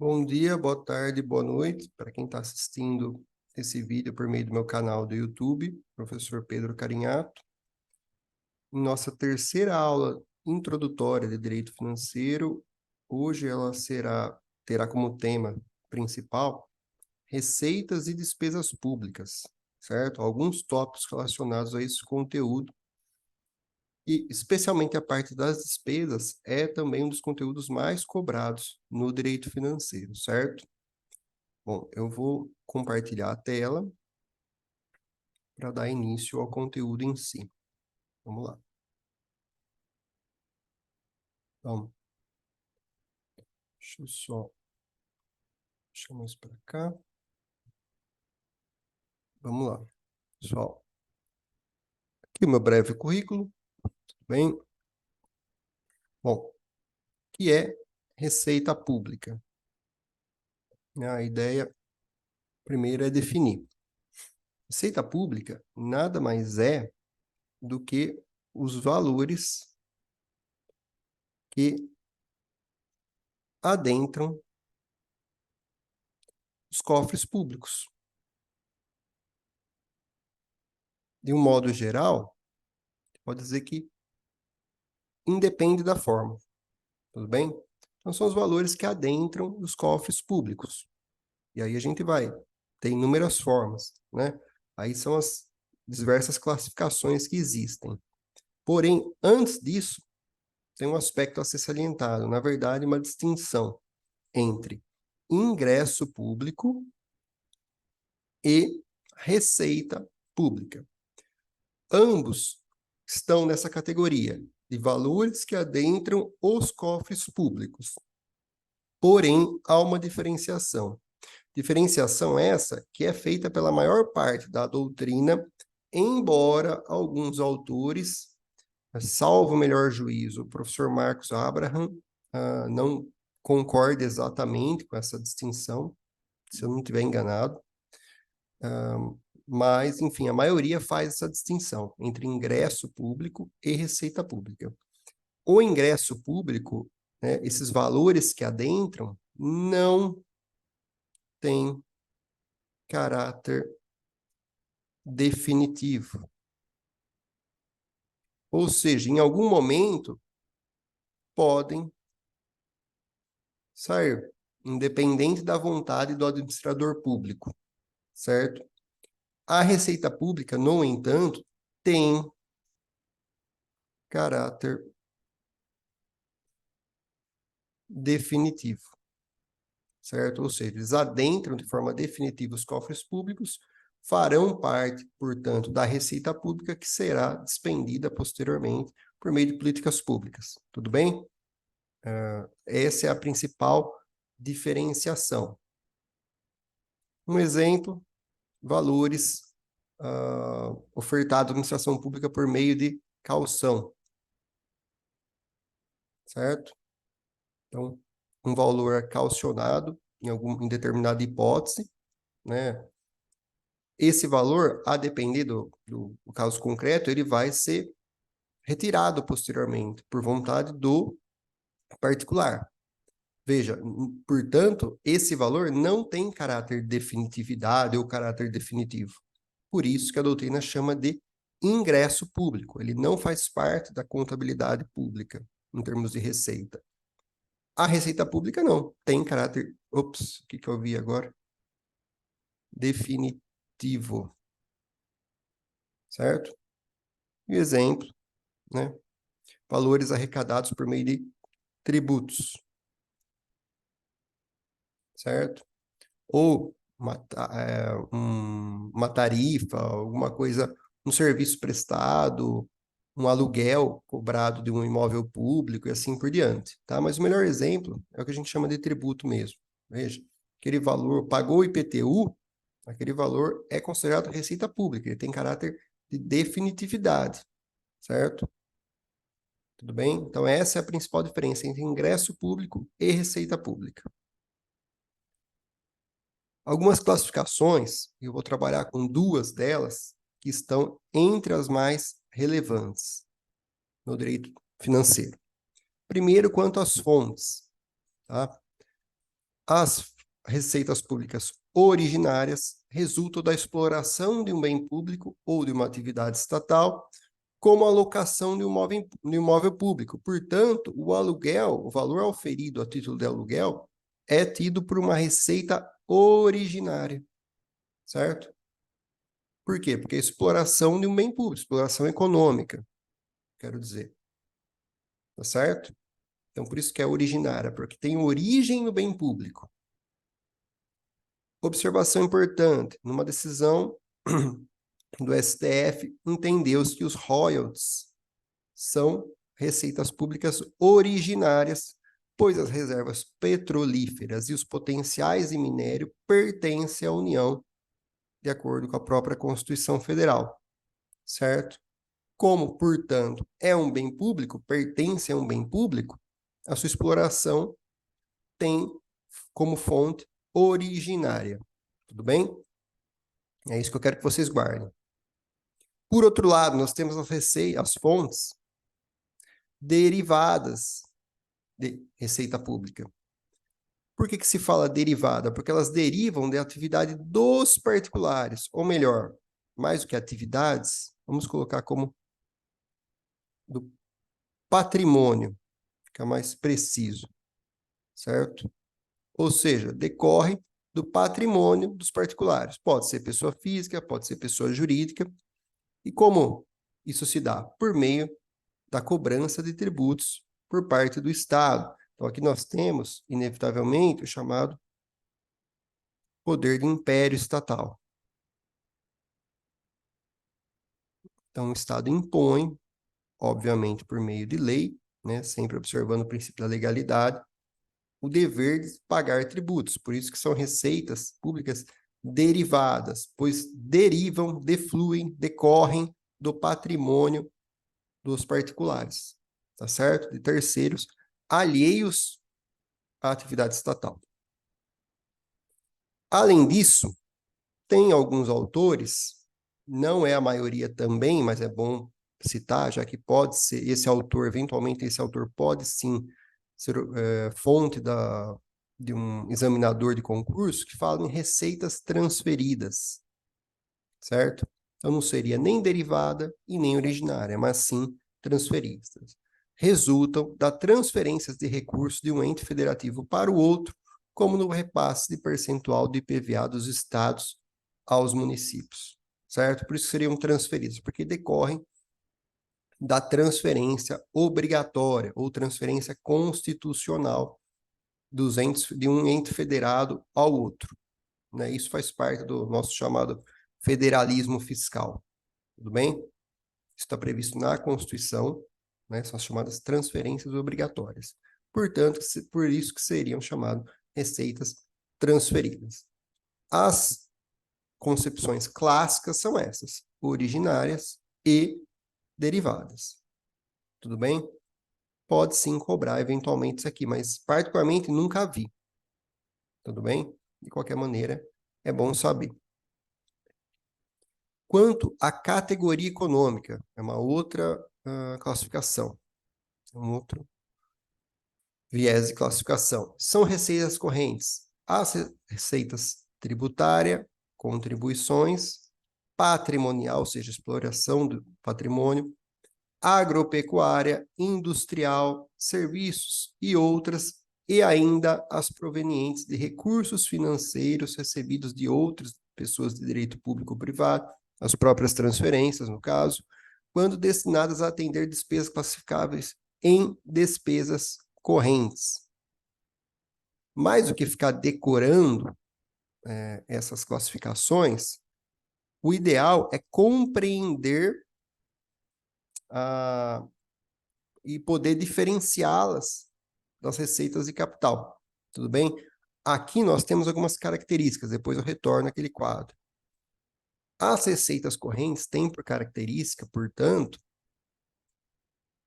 Bom dia, boa tarde, boa noite para quem está assistindo esse vídeo por meio do meu canal do YouTube, professor Pedro Carinhato. Em nossa terceira aula introdutória de Direito Financeiro, hoje ela terá como tema principal receitas e despesas públicas, certo? Alguns tópicos relacionados a esse conteúdo. E, especialmente a parte das despesas, é também um dos conteúdos mais cobrados no direito financeiro, certo? Bom, eu vou compartilhar a tela para dar início ao conteúdo em si. Vamos lá. Então, deixa eu só chamar isso para cá. Vamos lá, pessoal. Aqui o meu breve currículo, tudo bem? Bom, o que é receita pública? A ideia, primeiro, é definir. Receita pública nada mais é do que os valores que adentram os cofres públicos. De um modo geral, pode dizer que independe da forma, tudo bem? Então, são os valores que adentram os cofres públicos. E aí a gente vai ter inúmeras formas, né? Aí são as diversas classificações que existem. Porém, antes disso, tem um aspecto a ser salientado. Na verdade, uma distinção entre ingresso público e receita pública. Ambos estão nessa categoria de valores que adentram os cofres públicos. Porém, há uma diferenciação. Diferenciação essa que é feita pela maior parte da doutrina, embora alguns autores, salvo o melhor juízo, o professor Marcos Abraham, não concorde exatamente com essa distinção, se eu não estiver enganado. Mas, enfim, a maioria faz essa distinção entre ingresso público e receita pública. O ingresso público, né, esses valores que adentram, não tem caráter definitivo. Ou seja, em algum momento, podem sair, independente da vontade do administrador público, certo? A Receita Pública, no entanto, tem caráter definitivo, certo? Ou seja, eles adentram de forma definitiva os cofres públicos, farão parte, portanto, da receita pública que será despendida posteriormente por meio de políticas públicas. Tudo bem? Essa é a principal diferenciação. Um exemplo, valores ofertados à administração pública por meio de caução, certo? Então, um valor caucionado em determinada hipótese, né? Esse valor, a depender do caso concreto, ele vai ser retirado posteriormente, por vontade do particular. Veja, portanto, esse valor não tem caráter de definitividade ou caráter definitivo. Por isso que a doutrina chama de ingresso público. Ele não faz parte da contabilidade pública, em termos de receita. A receita pública não, tem caráter... Ops, o que eu vi agora? Definitivo. Certo? E exemplo, né? Valores arrecadados por meio de tributos. Certo? Ou uma tarifa, alguma coisa, um serviço prestado, um aluguel cobrado de um imóvel público e assim por diante, tá? Mas o melhor exemplo é o que a gente chama de tributo mesmo. Veja, aquele valor, pagou o IPTU, aquele valor é considerado receita pública, ele tem caráter de definitividade, certo? Tudo bem? Então, essa é a principal diferença entre ingresso público e receita pública. Algumas classificações, eu vou trabalhar com duas delas, que estão entre as mais relevantes no direito financeiro. Primeiro, quanto às fontes, tá? As receitas públicas originárias resultam da exploração de um bem público ou de uma atividade estatal, como a locação de um imóvel público. Portanto, o aluguel, o valor auferido a título de aluguel, é tido por uma receita originária, certo? Por quê? Porque é exploração de um bem público, exploração econômica, quero dizer. Tá certo? Então, por isso que é originária, porque tem origem no bem público. Observação importante: numa decisão do STF, entendeu-se que os royalties são receitas públicas originárias, pois as reservas petrolíferas e os potenciais de minério pertencem à União, de acordo com a própria Constituição Federal, certo? Como, portanto, é um bem público, pertence a um bem público, a sua exploração tem como fonte originária. Tudo bem? É isso que eu quero que vocês guardem. Por outro lado, nós temos as fontes derivadas de receita pública. Por que se fala derivada? Porque elas derivam da atividade dos particulares, ou melhor, mais do que atividades, vamos colocar como do patrimônio, fica mais preciso, certo? Ou seja, decorre do patrimônio dos particulares. Pode ser pessoa física, pode ser pessoa jurídica. E como isso se dá? Por meio da cobrança de tributos por parte do Estado. Então, aqui nós temos, inevitavelmente, o chamado poder de império estatal. Então, o Estado impõe, obviamente por meio de lei, né, sempre observando o princípio da legalidade, o dever de pagar tributos. Por isso que são receitas públicas derivadas, pois derivam, defluem, decorrem do patrimônio dos particulares, tá certo? De terceiros alheios à atividade estatal. Além disso, tem alguns autores, não é a maioria também, mas é bom citar, já que pode ser, eventualmente esse autor pode sim ser fonte de um examinador de concurso, que fala em receitas transferidas, certo? Então não seria nem derivada e nem originária, mas sim transferidas. Resultam da transferência de recursos de um ente federativo para o outro, como no repasse de percentual do IPVA dos estados aos municípios, certo? Por isso seriam transferidos, porque decorrem da transferência obrigatória ou transferência constitucional de um ente federado ao outro, né? Isso faz parte do nosso chamado federalismo fiscal, tudo bem? Isso está previsto na Constituição, né? São as chamadas transferências obrigatórias. Portanto, por isso que seriam chamadas receitas transferidas. As concepções clássicas são essas, originárias e derivadas. Tudo bem? Pode sim cobrar eventualmente isso aqui, mas particularmente nunca vi. Tudo bem? De qualquer maneira, é bom saber. Quanto à categoria econômica, é uma outra classificação, um outro viés de classificação. São receitas correntes, as receitas tributária, contribuições, patrimonial, ou seja, exploração do patrimônio, agropecuária, industrial, serviços e outras, e ainda as provenientes de recursos financeiros recebidos de outras pessoas de direito público ou privado, as próprias transferências, no caso, quando destinadas a atender despesas classificáveis em despesas correntes. Mais do que ficar decorando essas classificações, o ideal é compreender e poder diferenciá-las das receitas de capital. Tudo bem? Aqui nós temos algumas características, depois eu retorno àquele quadro. As receitas correntes têm por característica, portanto,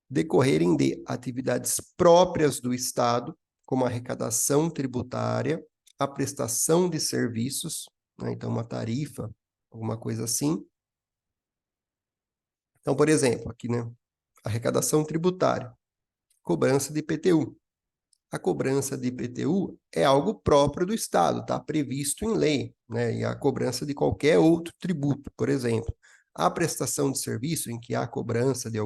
decorrerem de atividades próprias do Estado, como a arrecadação tributária, a prestação de serviços, né? Então uma tarifa, alguma coisa assim. Então, por exemplo, aqui, né? Arrecadação tributária, cobrança de IPTU. A cobrança de IPTU é algo próprio do Estado, está previsto em lei, né? E a cobrança de qualquer outro tributo, por exemplo. A prestação de serviço, em que há cobrança de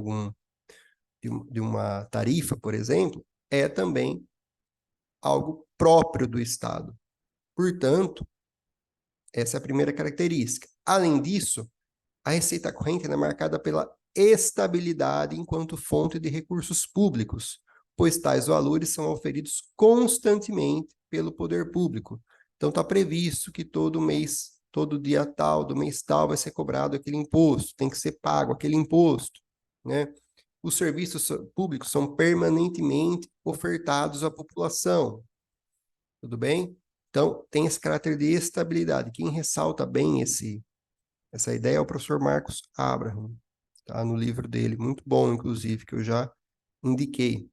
uma tarifa, por exemplo, é também algo próprio do Estado. Portanto, essa é a primeira característica. Além disso, a receita corrente é marcada pela estabilidade enquanto fonte de recursos públicos, pois tais valores são oferidos constantemente pelo poder público. Então, está previsto que todo mês, todo dia tal, do mês tal, vai ser cobrado aquele imposto, tem que ser pago aquele imposto, né? Os serviços públicos são permanentemente ofertados à população, tudo bem? Então, tem esse caráter de estabilidade. Quem ressalta bem essa ideia é o professor Marcos Abraham, tá? No livro dele, muito bom, inclusive, que eu já indiquei.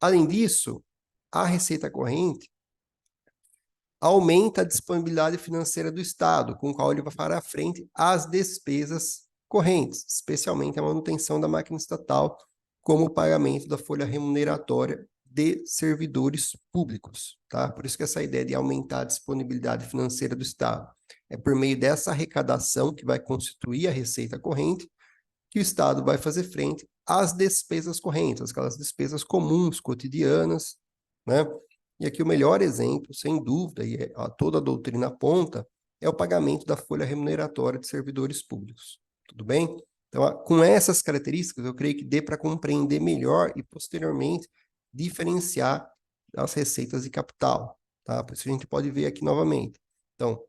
Além disso, a receita corrente aumenta a disponibilidade financeira do Estado, com o qual ele vai fará frente às despesas correntes, especialmente a manutenção da máquina estatal, como o pagamento da folha remuneratória de servidores públicos, tá? Por isso que essa ideia de aumentar a disponibilidade financeira do Estado é por meio dessa arrecadação que vai constituir a receita corrente que o Estado vai fazer frente às despesas correntes, aquelas despesas comuns, cotidianas, né? E aqui o melhor exemplo, sem dúvida, e toda a doutrina aponta, é o pagamento da folha remuneratória de servidores públicos. Tudo bem? Então, com essas características, eu creio que dê para compreender melhor e, posteriormente, diferenciar as receitas de capital. Tá? Por isso a gente pode ver aqui novamente. Então,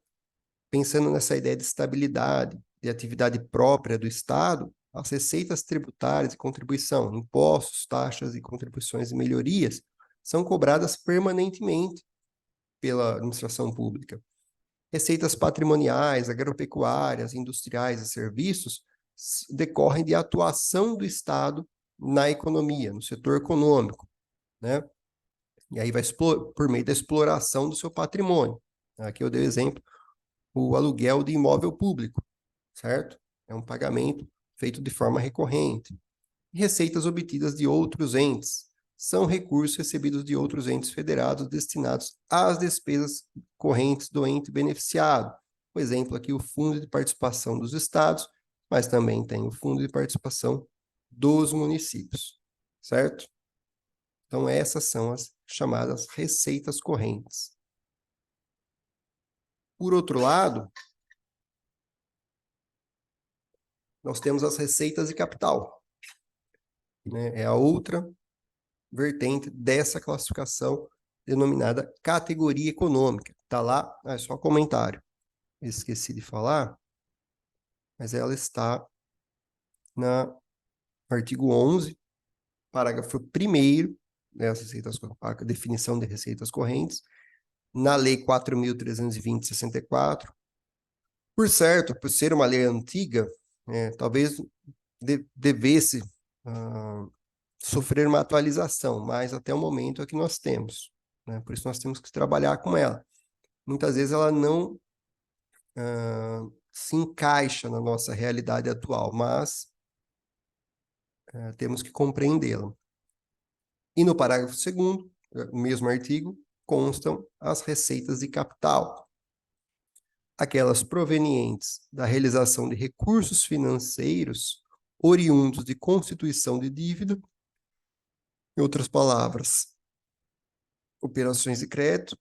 pensando nessa ideia de estabilidade, de atividade própria do Estado, as receitas tributárias e contribuição, impostos, taxas e contribuições e melhorias, são cobradas permanentemente pela administração pública. Receitas patrimoniais, agropecuárias, industriais e serviços decorrem de atuação do Estado na economia, no setor econômico, né? E aí vai por meio da exploração do seu patrimônio. Aqui eu dei o exemplo, o aluguel de imóvel público, certo? É um pagamento feito de forma recorrente. Receitas obtidas de outros entes. São recursos recebidos de outros entes federados destinados às despesas correntes do ente beneficiado. Por exemplo, aqui o Fundo de Participação dos Estados, mas também tem o Fundo de Participação dos municípios, certo? Então, essas são as chamadas receitas correntes. Por outro lado, nós temos as receitas de capital, né? É a outra vertente dessa classificação denominada categoria econômica. Está lá, é só comentário. Esqueci de falar, mas ela está no artigo 11, parágrafo 1º, né, a definição de receitas correntes, na Lei 4.320 de 64. Por certo, por ser uma lei antiga, talvez devesse sofrer uma atualização, mas até o momento é que nós temos, né? Por isso nós temos que trabalhar com ela. Muitas vezes ela não se encaixa na nossa realidade atual, mas temos que compreendê-la. E no parágrafo 2º, o mesmo artigo, constam as receitas de capital, aquelas provenientes da realização de recursos financeiros oriundos de constituição de dívida, em outras palavras, operações de crédito,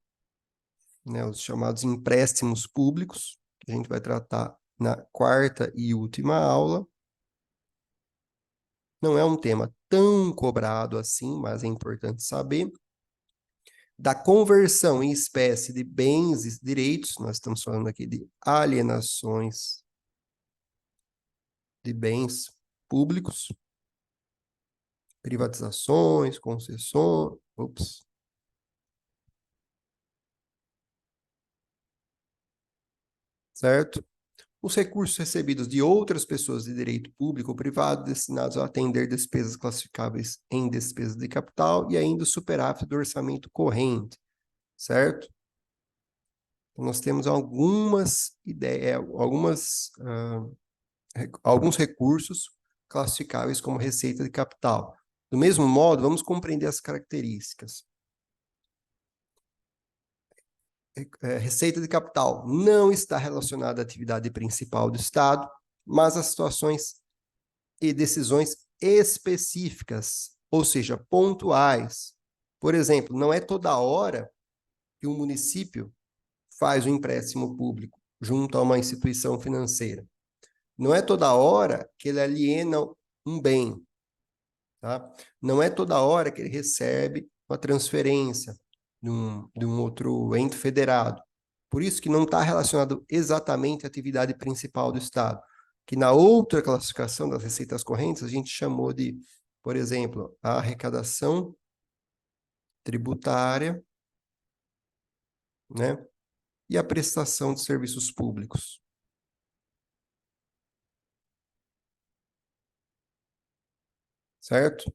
né, os chamados empréstimos públicos, que a gente vai tratar na quarta e última aula. Não é um tema tão cobrado assim, mas é importante saber. Da conversão em espécie de bens e direitos, nós estamos falando aqui de alienações de bens públicos, privatizações, concessões, certo? Os recursos recebidos de outras pessoas de direito público ou privado destinados a atender despesas classificáveis em despesas de capital e ainda o superávit do orçamento corrente, certo? Então, nós temos algumas ideias, alguns recursos classificáveis como receita de capital. Do mesmo modo, vamos compreender as características. receita de capital não está relacionada à atividade principal do Estado, mas a situações e decisões específicas, ou seja, pontuais. Por exemplo, não é toda hora que um município faz um empréstimo público junto a uma instituição financeira. Não é toda hora que ele aliena um bem, tá? Não é toda hora que ele recebe uma transferência de um outro ente federado. Por isso que não está relacionado exatamente à atividade principal do Estado, que na outra classificação das receitas correntes a gente chamou de, por exemplo, a arrecadação tributária, né? E a prestação de serviços públicos. Certo?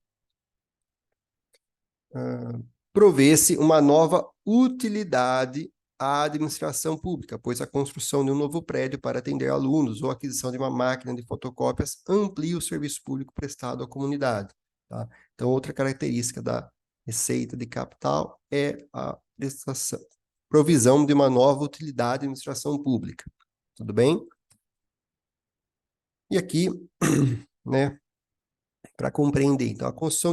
Provê-se uma nova utilidade à administração pública, pois a construção de um novo prédio para atender alunos ou a aquisição de uma máquina de fotocópias amplia o serviço público prestado à comunidade. Tá? Então, outra característica da receita de capital é a prestação, provisão de uma nova utilidade à administração pública. Tudo bem? E aqui, né, para compreender. Então,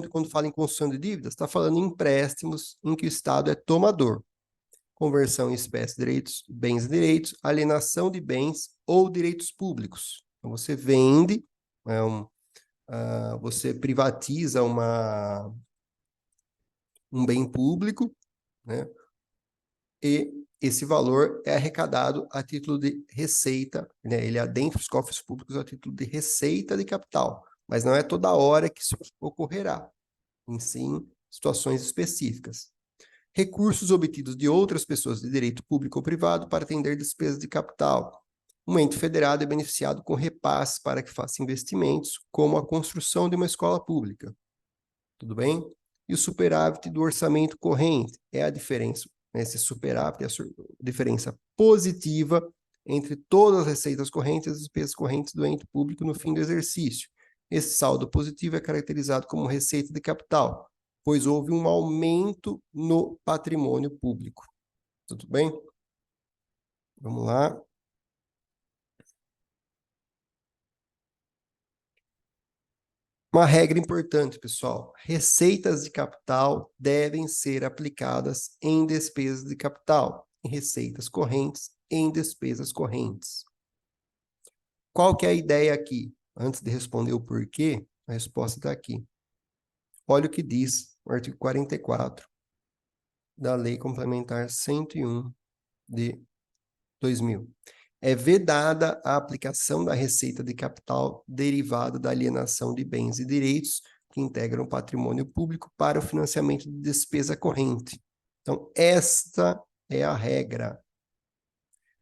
quando fala em construção de dívidas, está falando em empréstimos em que o Estado é tomador. Conversão em espécie, direitos, bens e direitos, alienação de bens ou direitos públicos. Então, você vende, você privatiza um bem público, né? E esse valor é arrecadado a título de receita, né? Ele adentra os cofres públicos a título de receita de capital, mas não é toda hora que isso ocorrerá, em sim situações específicas. Recursos obtidos de outras pessoas de direito público ou privado para atender despesas de capital. Um ente federado é beneficiado com repasses para que faça investimentos, como a construção de uma escola pública. Tudo bem? E o superávit do orçamento corrente é a diferença. Esse superávit é a diferença positiva entre todas as receitas correntes e as despesas correntes do ente público no fim do exercício. Esse saldo positivo é caracterizado como receita de capital, pois houve um aumento no patrimônio público. Tudo bem? Vamos lá. Uma regra importante, pessoal: receitas de capital devem ser aplicadas em despesas de capital, em receitas correntes, em despesas correntes. Qual que é a ideia aqui? Antes de responder o porquê, a resposta está aqui. Olha o que diz o artigo 44 da Lei Complementar 101 de 2000. É vedada a aplicação da receita de capital derivada da alienação de bens e direitos que integram o patrimônio público para o financiamento de despesa corrente. Então, esta é a regra.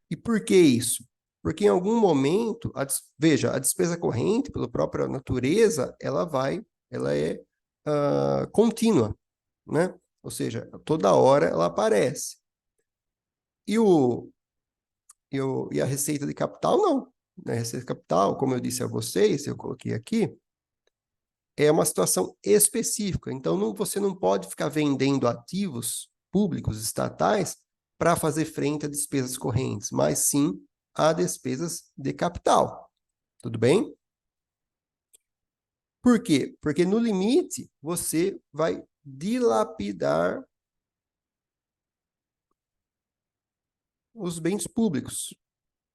E por que isso? Porque em algum momento, veja, a despesa corrente, pela própria natureza, ela é contínua, né? Ou seja, toda hora ela aparece. E a receita de capital, não. A receita de capital, como eu disse a vocês, eu coloquei aqui, é uma situação específica. Então, você não pode ficar vendendo ativos públicos, estatais, para fazer frente a despesas correntes, mas sim a despesas de capital. Tudo bem? Por quê? Porque no limite, você vai dilapidar os bens públicos,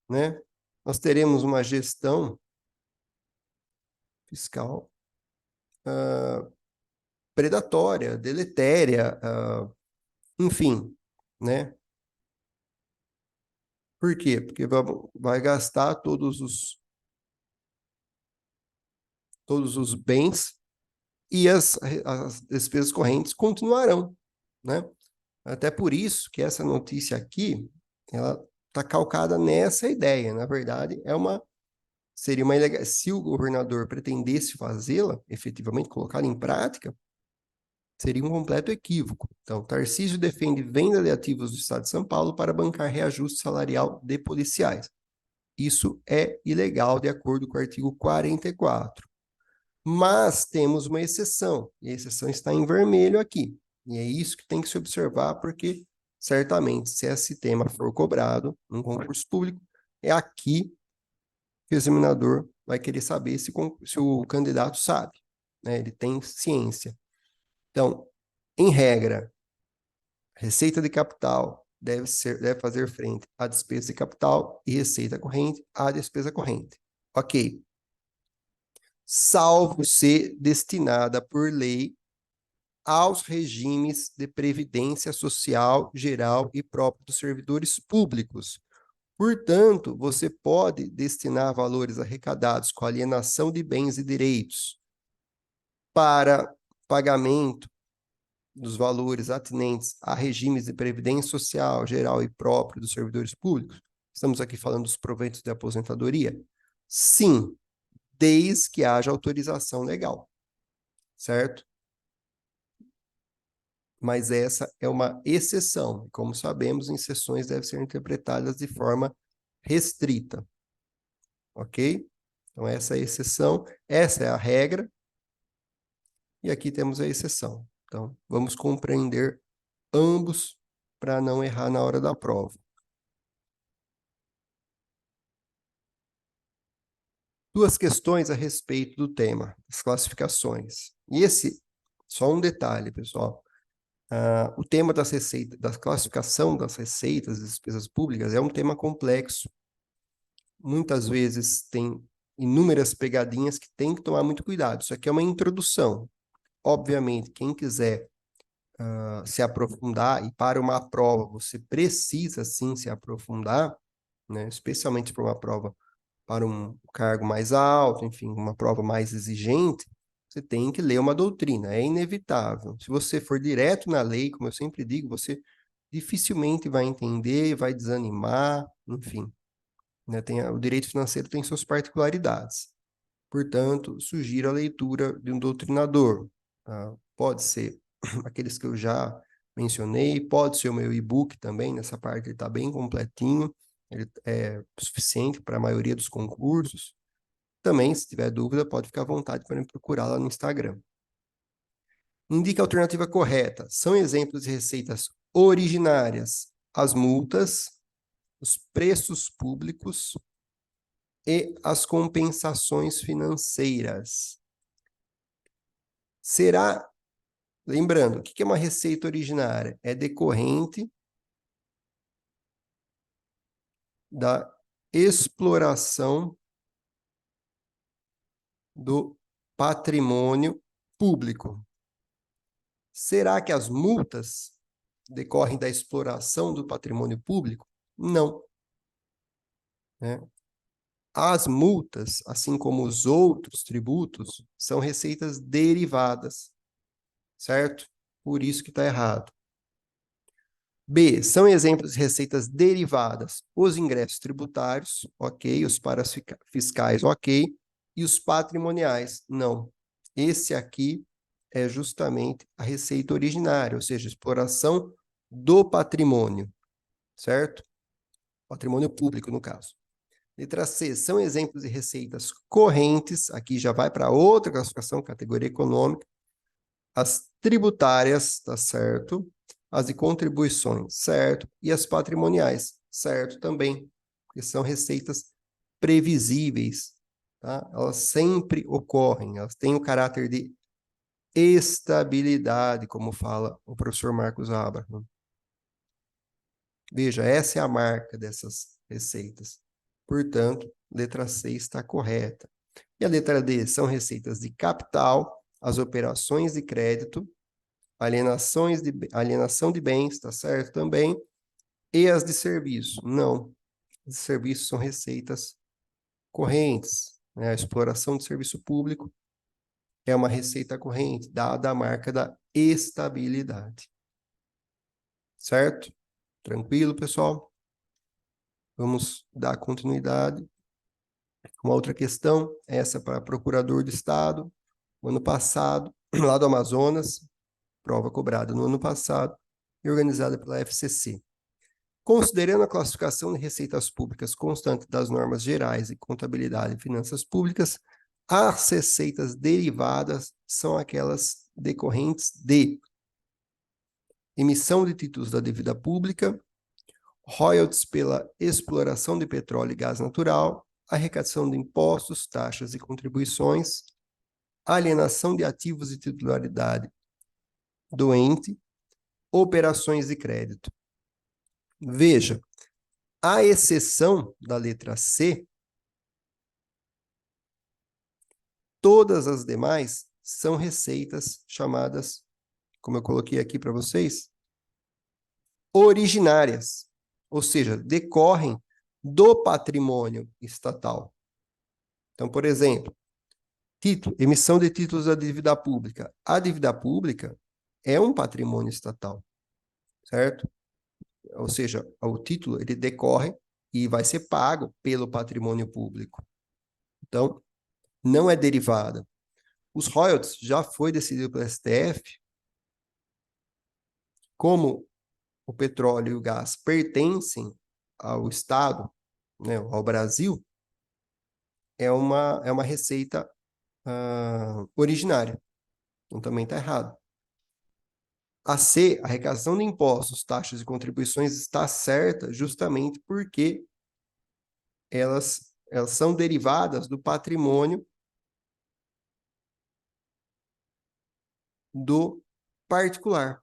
né? Nós teremos uma gestão fiscal predatória, deletéria, enfim, né? Por quê? Porque vai gastar todos os bens e as despesas correntes continuarão, né? Até por isso que essa notícia aqui, ela está calcada nessa ideia. Na verdade, seria uma se o governador pretendesse fazê-la, efetivamente colocá-la em prática, seria um completo equívoco. Então, Tarcísio defende venda de ativos do Estado de São Paulo para bancar reajuste salarial de policiais. Isso é ilegal, de acordo com o artigo 44. Mas temos uma exceção, e a exceção está em vermelho aqui. E é isso que tem que se observar, porque certamente, se esse tema for cobrado num concurso público, é aqui que o examinador vai querer saber se o candidato sabe, né? Ele tem ciência. Então, em regra, receita de capital deve fazer frente à despesa de capital e receita corrente à despesa corrente. Ok. Salvo ser destinada por lei aos regimes de previdência social geral e próprio dos servidores públicos. Portanto, você pode destinar valores arrecadados com alienação de bens e direitos para pagamento dos valores atinentes a regimes de previdência social geral e próprio dos servidores públicos. Estamos aqui falando dos proventos de aposentadoria? Sim, desde que haja autorização legal, certo? Mas essa é uma exceção. Como sabemos, exceções devem ser interpretadas de forma restrita, ok? Então, essa é a exceção, essa é a regra, e aqui temos a exceção. Então, vamos compreender ambos para não errar na hora da prova. Duas questões a respeito do tema, as classificações. E só um detalhe, pessoal. O tema das receitas, da classificação das receitas e despesas públicas é um tema complexo. Muitas vezes tem inúmeras pegadinhas que tem que tomar muito cuidado. Isso aqui é uma introdução. Obviamente, quem quiser se aprofundar, e para uma prova você precisa sim se aprofundar, né? Especialmente para uma prova para um cargo mais alto, enfim, uma prova mais exigente, você tem que ler uma doutrina, é inevitável. Se você for direto na lei, como eu sempre digo, você dificilmente vai entender, vai desanimar, enfim. Né? O direito financeiro tem suas particularidades. Portanto, sugiro a leitura de um doutrinador. Tá? Pode ser aqueles que eu já mencionei, pode ser o meu e-book também, nessa parte ele está bem completinho, ele é suficiente para a maioria dos concursos. Também, se tiver dúvida, pode ficar à vontade para me procurar lá no Instagram. Indique a alternativa correta. São exemplos de receitas originárias: as multas, os preços públicos e as compensações financeiras. Será, lembrando, o que é uma receita originária? É decorrente da exploração do patrimônio público. Será que as multas decorrem da exploração do patrimônio público? Não. Né? As multas, assim como os outros tributos, são receitas derivadas, certo? Por isso que está errado. B, são exemplos de receitas derivadas os ingressos tributários, ok, os parafiscais, ok, e os patrimoniais, não. Esse aqui é justamente a receita originária, ou seja, exploração do patrimônio, certo? Patrimônio público, no caso. Letra C, são exemplos de receitas correntes, aqui já vai para outra classificação, categoria econômica, as tributárias, tá certo? As de contribuições, certo? E as patrimoniais, certo também, porque são receitas previsíveis, tá? Elas sempre ocorrem, elas têm o caráter de estabilidade, como fala o professor Marcos Abraham. Veja, essa é a marca dessas receitas. Portanto, letra C está correta. E a letra D são receitas de capital, as operações de crédito, alienação de bens, está certo também, e as de serviço. Não, as de serviço são receitas correntes. Né? A exploração de serviço público é uma receita corrente, dada a marca da estabilidade. Certo? Tranquilo, pessoal? Vamos dar continuidade. Uma outra questão, essa para procurador do Estado, no ano passado, lá do Amazonas, prova cobrada no ano passado e organizada pela FCC. Considerando a classificação de receitas públicas constante das normas gerais de contabilidade e finanças públicas, as receitas derivadas são aquelas decorrentes de emissão de títulos da dívida pública, royalties pela exploração de petróleo e gás natural, arrecadação de impostos, taxas e contribuições, alienação de ativos de titularidade do ente, operações de crédito. Veja, à exceção da letra C, todas as demais são receitas chamadas, como eu coloquei aqui para vocês, originárias, ou seja, decorrem do patrimônio estatal. Então, por exemplo, emissão de títulos da dívida pública. A dívida pública é um patrimônio estatal, certo? Ou seja, o título ele decorre e vai ser pago pelo patrimônio público. Então, não é derivada. Os royalties já foi decidido pelo STF, como o petróleo e o gás pertencem ao Estado, né, ao Brasil, é uma receita originária. Então, também está errado. A C, a arrecadação de impostos, taxas e contribuições está certa justamente porque elas são derivadas do patrimônio do particular.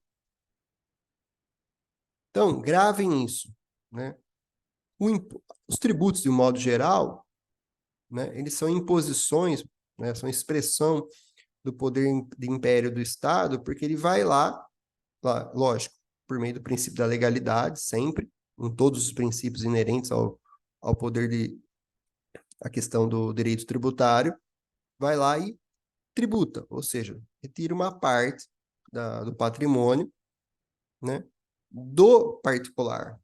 Então, gravem isso, né? Os tributos, de um modo geral, né, eles são imposições, né, são expressão do poder de império do Estado, porque ele vai lá, lógico, por meio do princípio da legalidade, sempre, com todos os princípios inerentes ao poder a questão do direito tributário, vai lá e tributa, ou seja, retira uma parte do patrimônio, né, do particular.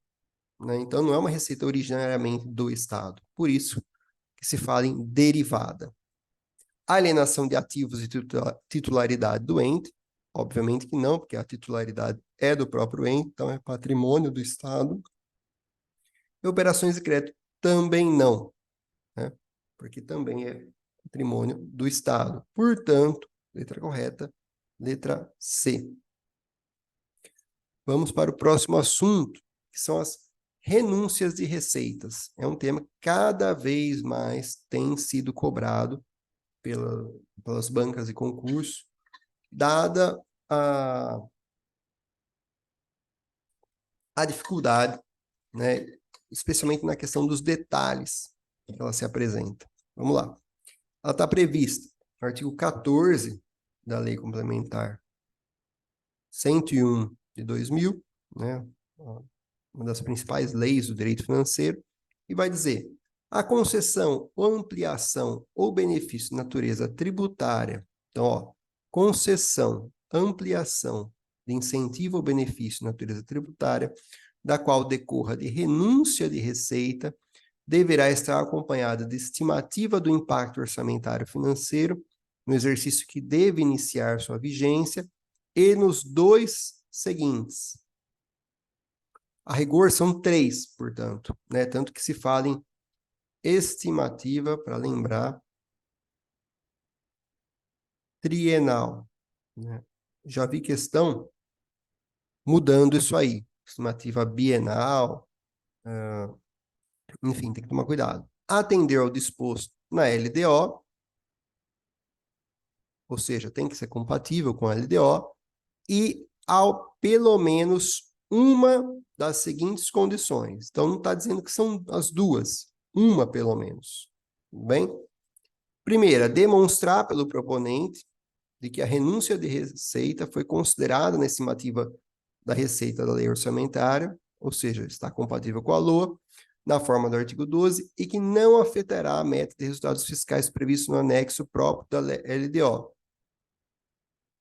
Né? Então, não é uma receita originariamente do Estado. Por isso que se fala em derivada. Alienação de ativos e titularidade do ente, obviamente que não, porque a titularidade é do próprio ente, então é patrimônio do Estado. E operações de crédito também não, né? Porque também é patrimônio do Estado. Portanto, letra correta, letra C. Vamos para o próximo assunto, que são as renúncias de receitas. É um tema que cada vez mais tem sido cobrado pelas bancas de concurso, dada a dificuldade, né, especialmente na questão dos detalhes que ela se apresenta. Vamos lá. Ela está prevista no artigo 14 da Lei Complementar 101 de 2000, né, uma das principais leis do direito financeiro, e vai dizer: a concessão, ampliação ou benefício de natureza tributária, então, ó, concessão, ampliação de incentivo ou benefício de natureza tributária, da qual decorra de renúncia de receita, deverá estar acompanhada de estimativa do impacto orçamentário financeiro no exercício que deve iniciar sua vigência e nos dois seguintes. A rigor são 3, portanto, né? Tanto que se fala em estimativa, para lembrar, trienal. Né? Já vi questão mudando isso aí. Estimativa bienal, enfim, tem que tomar cuidado. Atender ao disposto na LDO, ou seja, tem que ser compatível com a LDO, e ao pelo menos uma das seguintes condições. Então, não está dizendo que são as duas, uma pelo menos. Tudo bem? Primeira, demonstrar pelo proponente de que a renúncia de receita foi considerada na estimativa da receita da lei orçamentária, ou seja, está compatível com a LOA, na forma do artigo 12, e que não afetará a meta de resultados fiscais previsto no anexo próprio da LDO.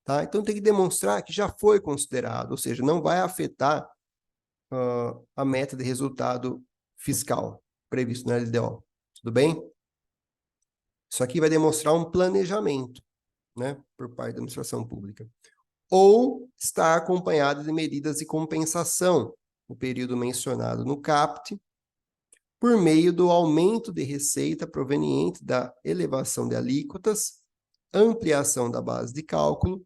Tá? Então, tem que demonstrar que já foi considerado, ou seja, não vai afetar a meta de resultado fiscal previsto na LDO. Tudo bem? Isso aqui vai demonstrar um planejamento, né, por parte da administração pública. Ou está acompanhado de medidas de compensação no período mencionado no CAPT, por meio do aumento de receita proveniente da elevação de alíquotas, ampliação da base de cálculo,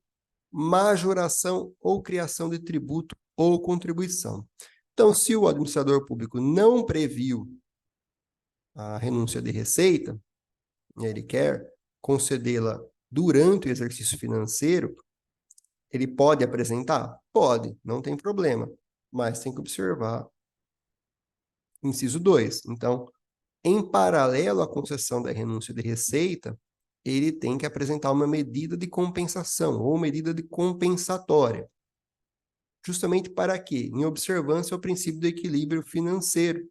majoração ou criação de tributo ou contribuição. Então, se o administrador público não previu a renúncia de receita, ele quer concedê-la durante o exercício financeiro, ele pode apresentar? Pode, não tem problema, mas tem que observar inciso 2. Então, em paralelo à concessão da renúncia de receita, ele tem que apresentar uma medida de compensação ou medida de compensatória. Justamente para quê? Em observância ao princípio do equilíbrio financeiro.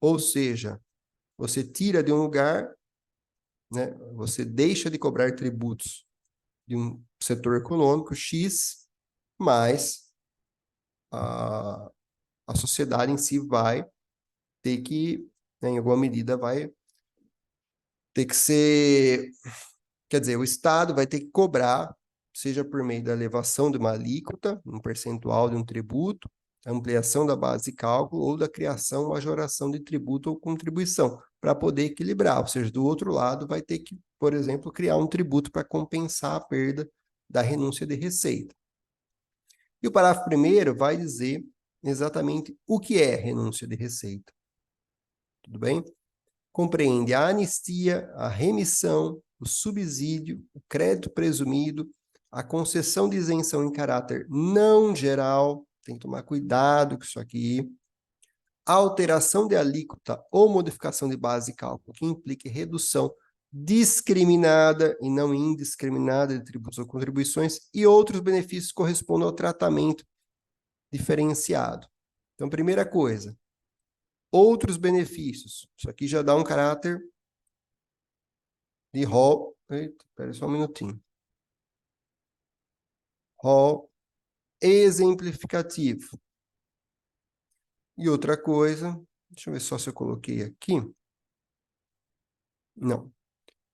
Ou seja, você tira de um lugar, né, você deixa de cobrar tributos de um setor econômico X, mas a sociedade em si vai ter que, né, em alguma medida, vai ter que ser... Quer dizer, o Estado vai ter que cobrar, seja por meio da elevação de uma alíquota, um percentual de um tributo, ampliação da base de cálculo ou da criação, majoração de tributo ou contribuição, para poder equilibrar. Ou seja, do outro lado, vai ter que, por exemplo, criar um tributo para compensar a perda da renúncia de receita. E o parágrafo primeiro vai dizer exatamente o que é renúncia de receita. Tudo bem? Compreende a anistia, a remissão, o subsídio, o crédito presumido, a concessão de isenção em caráter não geral, tem que tomar cuidado com isso aqui, a alteração de alíquota ou modificação de base de cálculo, que implique redução discriminada e não indiscriminada de tributos ou contribuições, e outros benefícios correspondem ao tratamento diferenciado. Então, primeira coisa, outros benefícios. Isso aqui já dá um caráter de rol. Eita, espera só um minutinho. Rol exemplificativo. E outra coisa, deixa eu ver só se eu coloquei aqui. Não, vou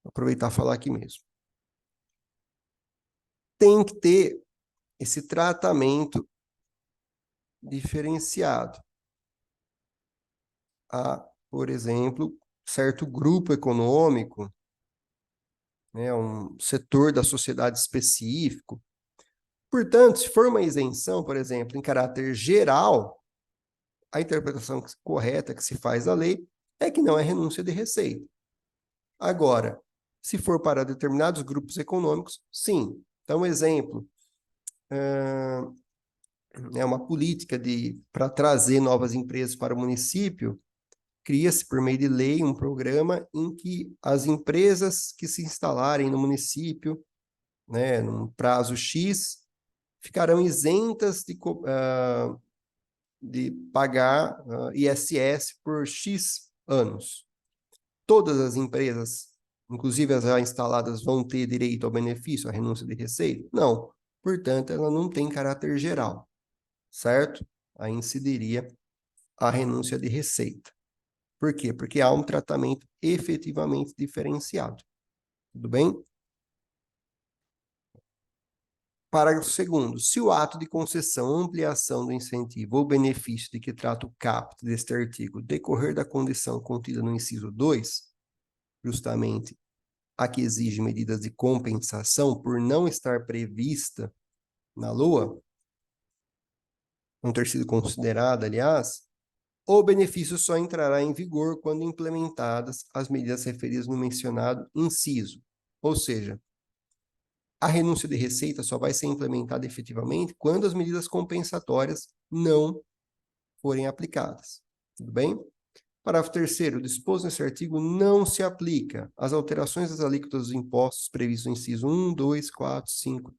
aproveitar e falar aqui mesmo. Tem que ter esse tratamento diferenciado a, por exemplo, certo grupo econômico, né, um setor da sociedade específico. Portanto, se for uma isenção, por exemplo, em caráter geral, a interpretação correta que se faz da lei é que não é renúncia de receita. Agora, se for para determinados grupos econômicos, sim. Então, exemplo, é uma política para trazer novas empresas para o município, cria-se por meio de lei um programa em que as empresas que se instalarem no município, né, num prazo X, ficarão isentas de pagar ISS por X anos. Todas as empresas, inclusive as já instaladas, vão ter direito ao benefício, à renúncia de receita? Não. Portanto, ela não tem caráter geral, certo? Aí incidiria a renúncia de receita. Por quê? Porque há um tratamento efetivamente diferenciado. Tudo bem? Parágrafo 2º. Se o ato de concessão, ampliação do incentivo ou benefício de que trata o caput deste artigo decorrer da condição contida no inciso 2, justamente a que exige medidas de compensação por não estar prevista na LOA, não ter sido considerada, aliás, o benefício só entrará em vigor quando implementadas as medidas referidas no mencionado inciso. Ou seja, a renúncia de receita só vai ser implementada efetivamente quando as medidas compensatórias não forem aplicadas. Tudo bem? Parágrafo 3º. O disposto nesse artigo não se aplica às alterações das alíquotas dos impostos previstos no inciso 1, 2, 4, 5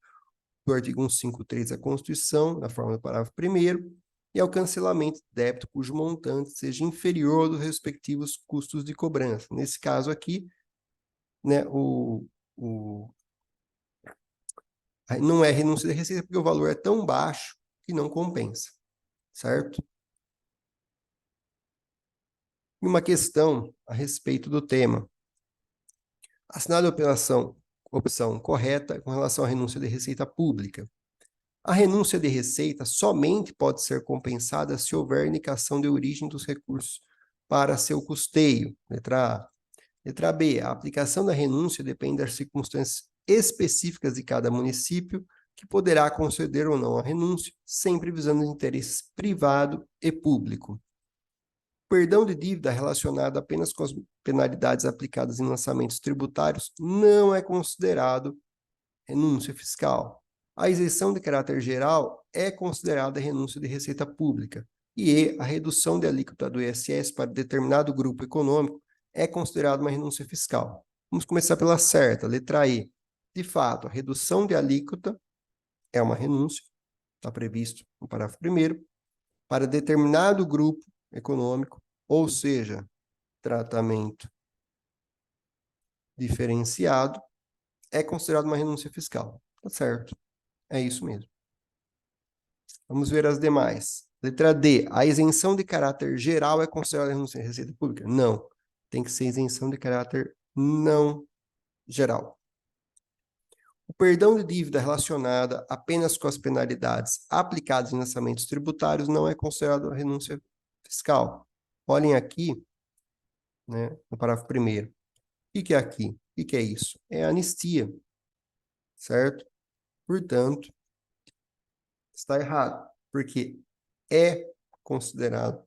do artigo 153 da Constituição, na forma do parágrafo 1º, e ao cancelamento de débito cujo montante seja inferior dos respectivos custos de cobrança. Nesse caso aqui, né, não é renúncia de receita porque o valor é tão baixo que não compensa, certo? E uma questão a respeito do tema. Assinada a opção correta com relação à renúncia de receita pública. A renúncia de receita somente pode ser compensada se houver indicação de origem dos recursos para seu custeio. Letra A. Letra B. A aplicação da renúncia depende das circunstâncias específicas de cada município, que poderá conceder ou não a renúncia, sempre visando o interesse privado e público. Perdão de dívida relacionado apenas com as penalidades aplicadas em lançamentos tributários não é considerado renúncia fiscal. A isenção de caráter geral é considerada renúncia de receita pública e a redução de alíquota do ISS para determinado grupo econômico é considerada uma renúncia fiscal. Vamos começar pela certa, letra E. De fato, a redução de alíquota é uma renúncia, está previsto no parágrafo 1º, para determinado grupo econômico, ou seja, tratamento diferenciado, é considerado uma renúncia fiscal. Tá certo. É isso mesmo. Vamos ver as demais. Letra D. A isenção de caráter geral é considerada renúncia de receita pública? Não. Tem que ser isenção de caráter não geral. O perdão de dívida relacionada apenas com as penalidades aplicadas em lançamentos tributários não é considerado renúncia fiscal. Olhem aqui, né, no parágrafo 1º. O que é aqui? O que é isso? É anistia, certo? Portanto, está errado, porque é considerado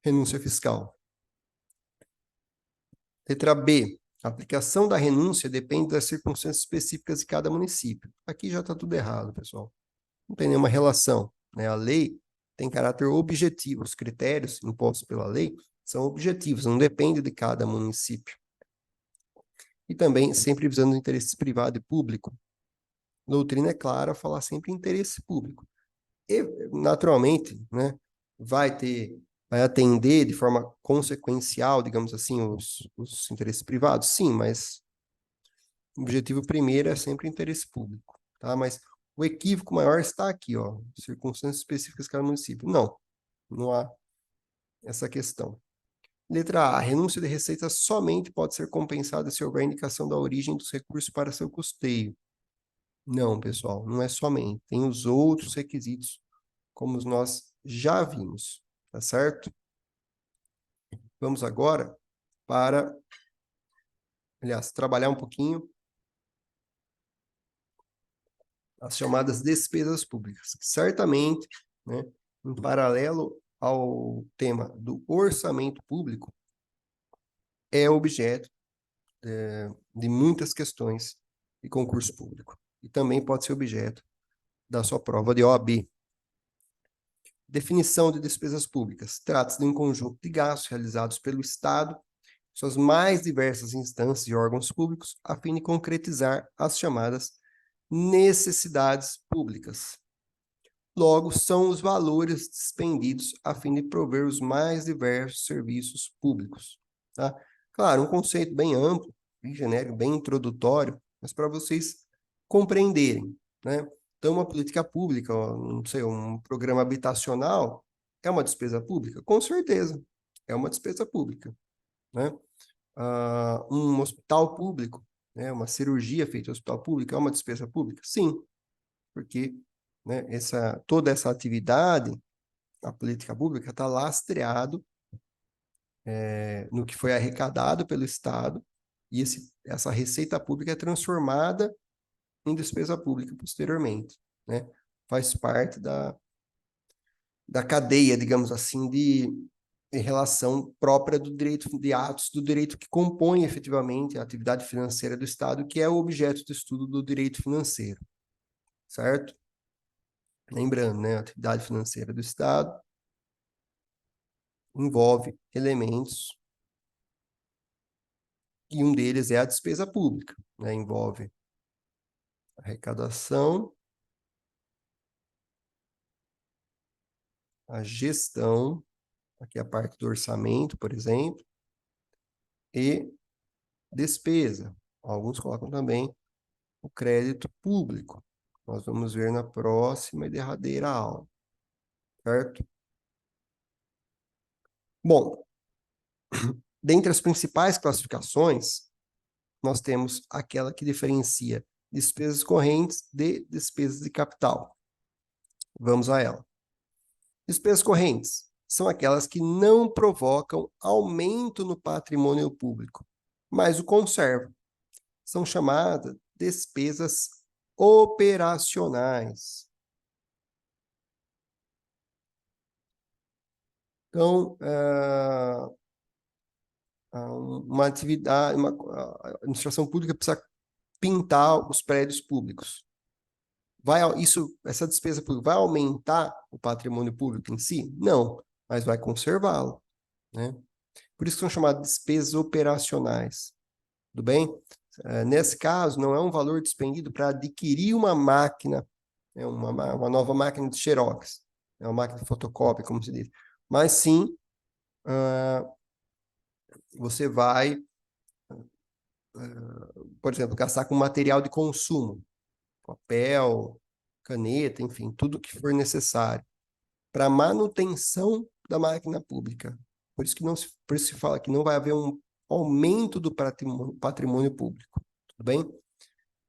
renúncia fiscal. Letra B. A aplicação da renúncia depende das circunstâncias específicas de cada município. Aqui já está tudo errado, pessoal. Não tem nenhuma relação, né? A lei tem caráter objetivo. Os critérios impostos pela lei são objetivos, não depende de cada município. E também sempre visando o interesse privado e público. A doutrina é clara, falar sempre interesse público. E, naturalmente, né, vai atender de forma consequencial, digamos assim, os interesses privados? Sim, mas o objetivo primeiro é sempre o interesse público, tá? Mas o equívoco maior está aqui, ó, circunstâncias específicas de cada município. Não há essa questão. Letra A, a renúncia de receita somente pode ser compensada se houver indicação da origem dos recursos para seu custeio. Não, pessoal, não é somente. Tem os outros requisitos, como nós já vimos, tá certo? Vamos agora para, aliás, trabalhar um pouquinho as chamadas despesas públicas, que certamente, né, em paralelo ao tema do orçamento público, é objeto de muitas questões de concurso público. E também pode ser objeto da sua prova de OAB. Definição de despesas públicas. Trata-se de um conjunto de gastos realizados pelo Estado, suas mais diversas instâncias e órgãos públicos, a fim de concretizar as chamadas necessidades públicas. Logo, são os valores despendidos a fim de prover os mais diversos serviços públicos. Tá? Claro, um conceito bem amplo, bem genérico, bem introdutório, mas para vocês compreenderem, né? Então, uma política pública, não sei, um programa habitacional, é uma despesa pública? Com certeza, é uma despesa pública, né? Um hospital público, né? Uma cirurgia feita em hospital público, é uma despesa pública? Sim, porque, né, toda essa atividade, a política pública, está lastreado no que foi arrecadado pelo Estado, e essa receita pública é transformada em despesa pública posteriormente, né? Faz parte da cadeia, digamos assim, de relação própria do direito, de atos do direito que compõe efetivamente a atividade financeira do Estado, que é o objeto de estudo do direito financeiro, certo? Lembrando, né, a atividade financeira do Estado envolve elementos e um deles é a despesa pública, né? Envolve arrecadação, a gestão, aqui a parte do orçamento, por exemplo, e despesa. Alguns colocam também o crédito público. Nós vamos ver na próxima e derradeira aula, certo? Bom, dentre as principais classificações, nós temos aquela que diferencia despesas correntes de despesas de capital. Vamos a ela. Despesas correntes são aquelas que não provocam aumento no patrimônio público, mas o conservam. São chamadas despesas operacionais. Então, uma atividade, a administração pública precisa pintar os prédios públicos. Essa despesa pública vai aumentar o patrimônio público em si? Não, mas vai conservá-lo, né? Por isso que são chamadas despesas operacionais. Tudo bem? Nesse caso, não é um valor despendido para adquirir uma máquina, uma nova máquina de xerox, uma máquina de fotocópia, como se diz. Mas sim, você vai, por exemplo, gastar com material de consumo, papel, caneta, enfim, tudo que for necessário para manutenção da máquina pública. Por isso se fala que não vai haver um aumento do patrimônio público, tudo bem?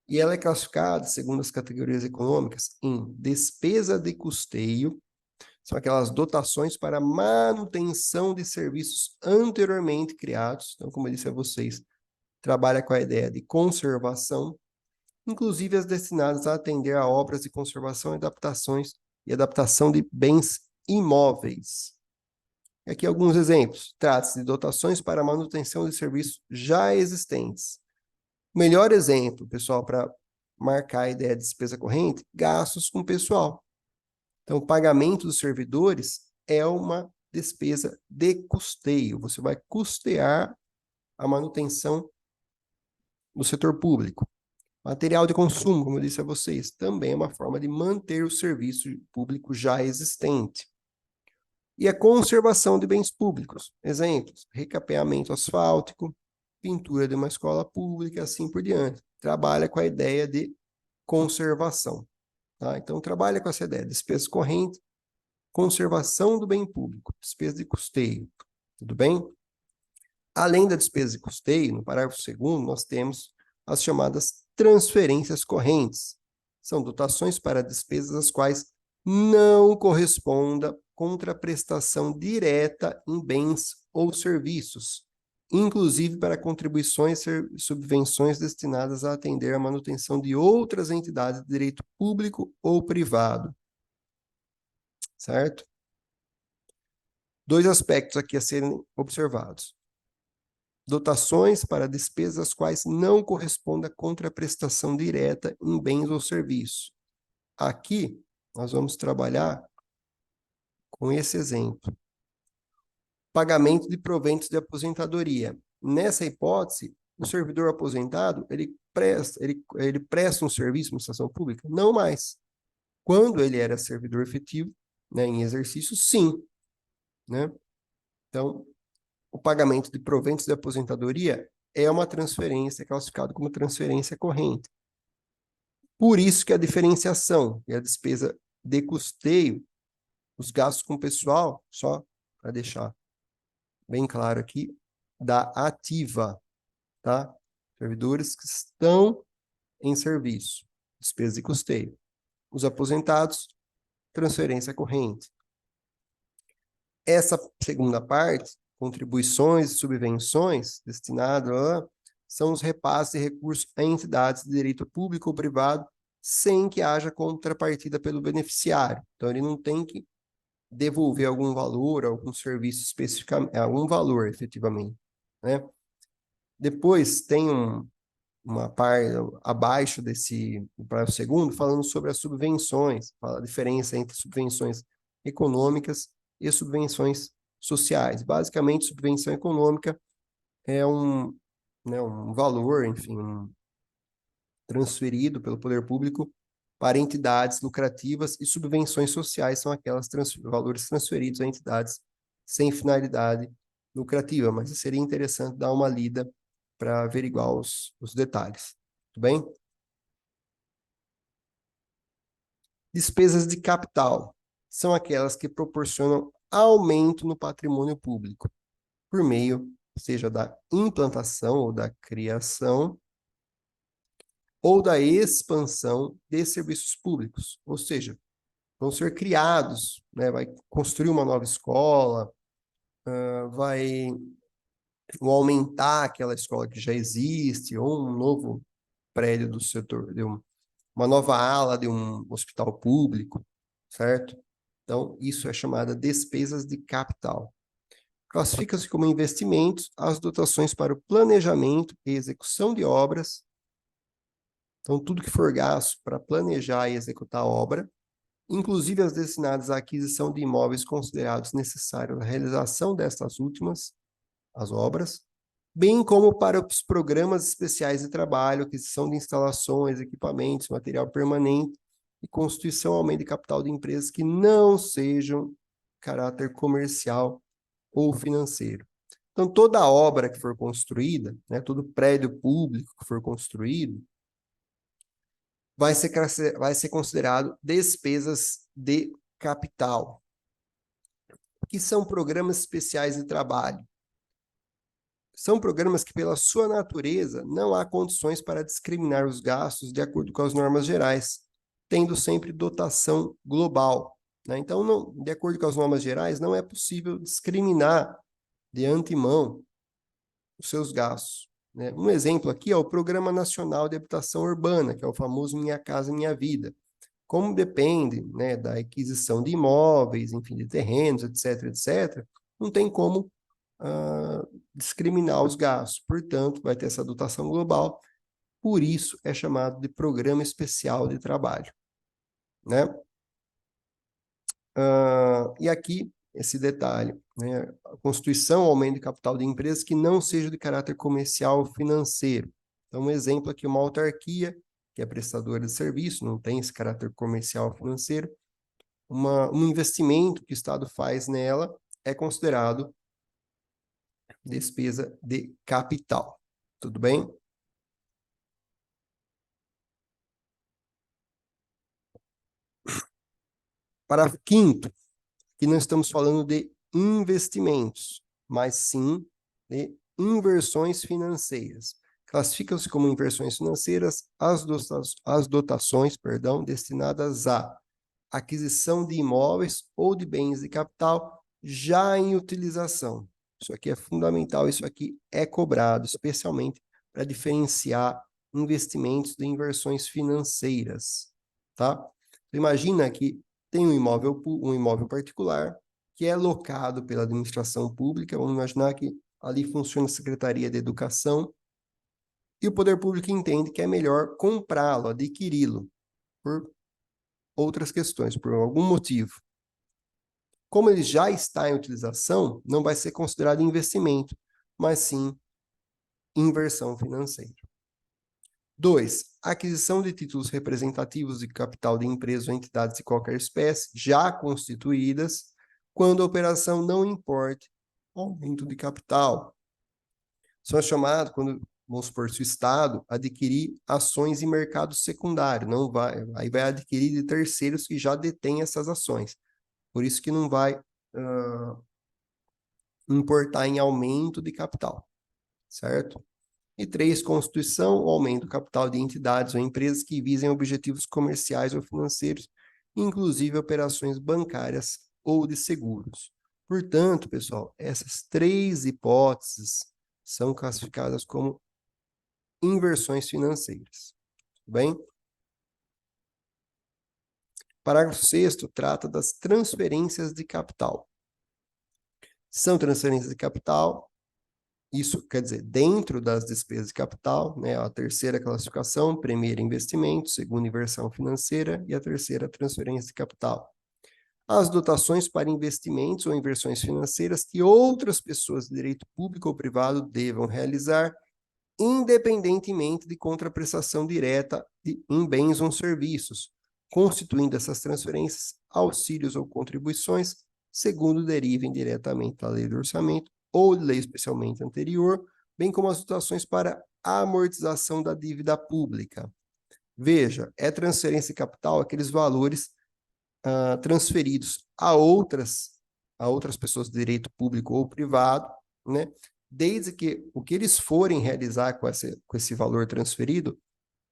E ela é classificada, segundo as categorias econômicas, em despesa de custeio, são aquelas dotações para manutenção de serviços anteriormente criados. Então, como eu disse a vocês, trabalha com a ideia de conservação, inclusive as destinadas a atender a obras de conservação e adaptação de bens imóveis. Aqui alguns exemplos. Trata-se de dotações para manutenção de serviços já existentes. O melhor exemplo, pessoal, para marcar a ideia de despesa corrente, gastos com pessoal. Então, o pagamento dos servidores é uma despesa de custeio. Você vai custear a manutenção do setor público. Material de consumo, como eu disse a vocês, também é uma forma de manter o serviço público já existente. E a conservação de bens públicos. Exemplos: recapeamento asfáltico, pintura de uma escola pública, assim por diante. Trabalha com a ideia de conservação. Tá? Então, trabalha com essa ideia: despesa corrente, conservação do bem público, despesa de custeio. Tudo bem? Além da despesa de custeio, no parágrafo 2º, nós temos as chamadas transferências correntes. São dotações para despesas as quais não corresponda contraprestação direta em bens ou serviços, inclusive para contribuições e subvenções destinadas a atender à manutenção de outras entidades de direito público ou privado. Certo? Dois aspectos aqui a serem observados. Dotações para despesas às quais não corresponda contraprestação direta em bens ou serviços. Aqui, nós vamos trabalhar com esse exemplo. Pagamento de proventos de aposentadoria. Nessa hipótese, o servidor aposentado, ele presta um serviço na administração pública? Não mais. Quando ele era servidor efetivo, né, em exercício, sim. Né? Então, o pagamento de proventos de aposentadoria é uma transferência, é classificado como transferência corrente. Por isso que a diferenciação e a despesa de custeio, os gastos com pessoal, só para deixar bem claro aqui, da ativa, tá? Servidores que estão em serviço, despesa de custeio. Os aposentados, transferência corrente. Essa segunda parte, contribuições e subvenções destinadas são os repasses de recursos a entidades de direito público ou privado sem que haja contrapartida pelo beneficiário. Então, ele não tem que devolver algum valor, algum serviço especificamente, algum valor, efetivamente. Né? Depois tem uma parte abaixo desse parágrafo segundo, falando sobre as subvenções, fala a diferença entre subvenções econômicas e subvenções sociais. Basicamente, subvenção econômica é um valor, enfim, transferido pelo poder público para entidades lucrativas, e subvenções sociais são aquelas valores transferidos a entidades sem finalidade lucrativa, mas seria interessante dar uma lida para averiguar os detalhes. Tudo bem? Despesas de capital são aquelas que proporcionam aumento no patrimônio público, por meio, seja da implantação ou da criação, ou da expansão de serviços públicos, ou seja, vão ser criados, né? Vai construir uma nova escola, vai aumentar aquela escola que já existe, ou um novo prédio do setor, uma nova ala de um hospital público, certo? Então, isso é chamada despesas de capital. Classifica-se como investimentos as dotações para o planejamento e execução de obras. Então, tudo que for gasto para planejar e executar a obra, inclusive as destinadas à aquisição de imóveis considerados necessários à realização destas últimas, as obras, bem como para os programas especiais de trabalho, aquisição de instalações, equipamentos, material permanente e constituição ou aumento de capital de empresas que não sejam de caráter comercial ou financeiro. Então, toda obra que for construída, né, todo prédio público que for construído, vai ser considerado despesas de capital, que são programas especiais de trabalho. São programas que, pela sua natureza, não há condições para discriminar os gastos de acordo com as normas gerais, tendo sempre dotação global, né? Então, não, de acordo com as normas gerais, não é possível discriminar de antemão os seus gastos, né? Um exemplo aqui é o Programa Nacional de Habitação Urbana, que é o famoso Minha Casa Minha Vida. Como depende, né, da aquisição de imóveis, enfim, de terrenos, etc., etc., não tem como discriminar os gastos. Portanto, vai ter essa dotação global. Por isso, é chamado de Programa Especial de Trabalho, né? E aqui, esse detalhe, né? A constituição ou aumento de capital de empresas que não seja de caráter comercial ou financeiro. Então, um exemplo aqui, uma autarquia, que é prestadora de serviço, não tem esse caráter comercial ou financeiro, um investimento que o Estado faz nela é considerado despesa de capital. Tudo bem? Parágrafo 5º, que não estamos falando de investimentos, mas sim de inversões financeiras. Classificam-se como inversões financeiras as dotações, destinadas à aquisição de imóveis ou de bens de capital já em utilização. Isso aqui é fundamental, isso aqui é cobrado, especialmente para diferenciar investimentos de inversões financeiras, tá? Imagina que tem um imóvel particular que é locado pela administração pública, vamos imaginar que ali funciona a Secretaria de Educação, e o poder público entende que é melhor comprá-lo, adquiri-lo, por outras questões, por algum motivo. Como ele já está em utilização, não vai ser considerado investimento, mas sim inversão financeira. 2. Aquisição de títulos representativos de capital de empresas ou entidades de qualquer espécie, já constituídas, quando a operação não importe aumento de capital. São chamados, quando, vamos supor, se o Estado adquirir ações em mercado secundário, não vai, aí vai adquirir de terceiros que já detêm essas ações. Por isso que não vai importar em aumento de capital, certo? E 3, constituição ou aumento do capital de entidades ou empresas que visem objetivos comerciais ou financeiros, inclusive operações bancárias ou de seguros. Portanto, pessoal, essas 3 hipóteses são classificadas como inversões financeiras. Tudo bem? Parágrafo 6º trata das transferências de capital. São transferências de capital, isso quer dizer, dentro das despesas de capital, né, a terceira classificação, primeira investimento, segunda inversão financeira e a terceira transferência de capital. As dotações para investimentos ou inversões financeiras que outras pessoas de direito público ou privado devam realizar, independentemente de contraprestação direta em bens ou serviços, constituindo essas transferências auxílios ou contribuições, segundo derivem diretamente da lei do orçamento ou de lei especialmente anterior, bem como as dotações para amortização da dívida pública. Veja, é transferência de capital aqueles valores transferidos a outras pessoas de direito público ou privado, né? Desde que o que eles forem realizar com esse valor transferido,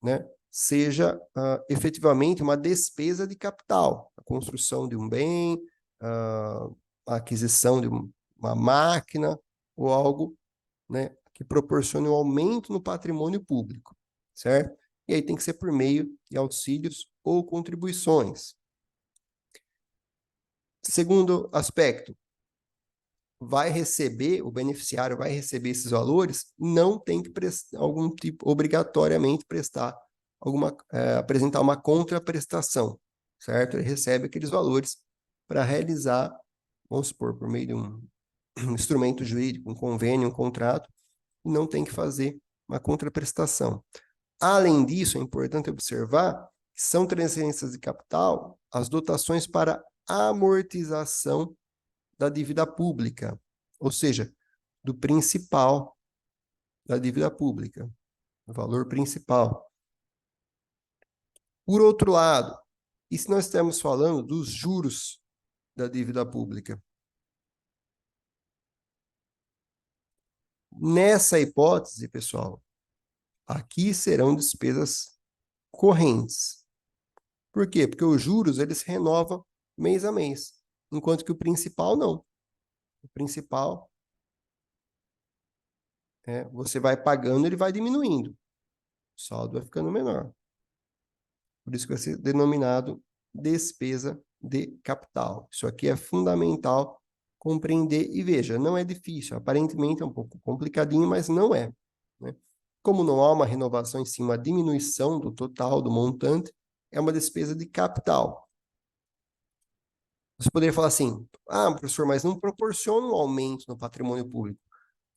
né, seja efetivamente uma despesa de capital, a construção de um bem, a aquisição de uma máquina ou algo, né, que proporcione um aumento no patrimônio público, certo? E aí tem que ser por meio de auxílios ou contribuições. Segundo aspecto, o beneficiário vai receber esses valores, não tem que prestar algum tipo, obrigatoriamente apresentar uma contraprestação, certo? Ele recebe aqueles valores para realizar, vamos supor, por meio de um instrumento jurídico, um convênio, um contrato, e não tem que fazer uma contraprestação. Além disso, é importante observar que são transferências de capital as dotações para amortização da dívida pública, ou seja, do principal da dívida pública, o valor principal. Por outro lado, e se nós estamos falando dos juros da dívida pública? Nessa hipótese, pessoal, aqui serão despesas correntes. Por quê? Porque os juros, eles se renovam mês a mês, enquanto que o principal não. O principal, você vai pagando, ele vai diminuindo. O saldo vai ficando menor. Por isso que vai ser denominado despesa de capital. Isso aqui é fundamental compreender e veja, não é difícil. Aparentemente é um pouco complicadinho, mas não é, né? Como não há uma renovação em si, uma diminuição do total, do montante, é uma despesa de capital. Você poderia falar assim, professor, mas não proporciona um aumento no patrimônio público.